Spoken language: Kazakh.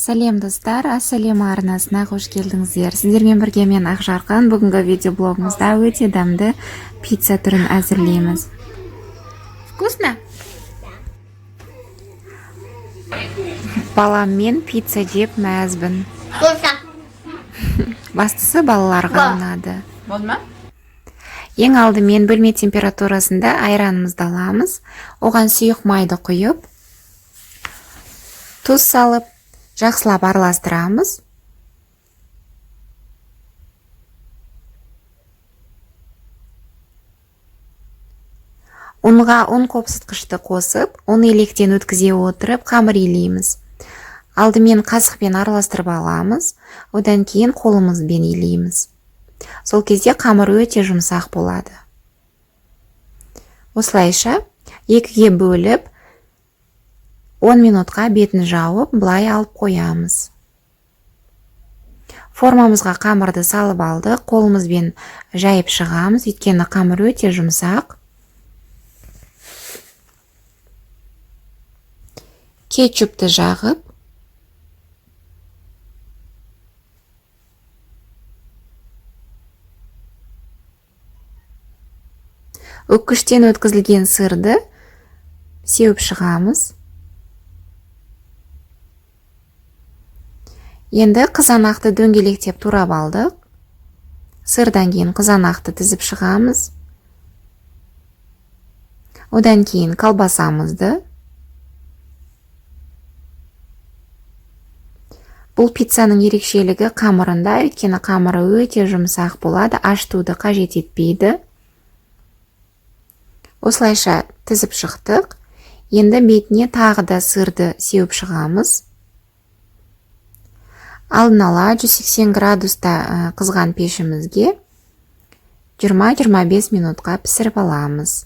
Сәлем достар, Ассалема арнасына қош келдіңіздер. Сіздермен бірге мен Ақжарқын. Бүгінгі видеоблогымызда өте дәмді пицца түрін әзірлейміз. Вкусно? Баламмен пицца жеп мәзбін. Бастысы балаларға ұнады. Ең алдымен бөлме температурасында айранымызды аламыз. Оған сұйық майды құйып, тұз салып, жақсылап араластырамыз. Ұнға ұн қопсытқышты қосып, оны електен өткізе отырып, қамыр илейміз. Алдымен қасықпен араластырып аламыз, одан кейін қолымызбен илейміз. Сол кезде қамыр өте жұмсақ болады. Осылайша екіге бөліп, 10 минутқа бетін жауып, былай алып қоямыз. Формамызға қамырды салып алды, қолымызбен жайып шығамыз, өйткені қамыр өте жұмсақ. Кетчупты жағып, өткіштен өткізілген сырды сеуіп шығамыз. Енді қызанақты дөңгелектеп турап алдық. Сырдан кейін қызанақты тізіп шығамыз. Одан кейін колбасамызды. Бұл пиццаның ерекшелігі қамырында, өйткені қамыры өте жұмсақ болады, ашытуды қажет етпейді. Осылайша тізіп шықтық. Енді бетіне тағы да сырды сеуіп шығамыз. Алдын ала 180 градуста қызған пешімізге 20-25 минутқа пісіріп аламыз.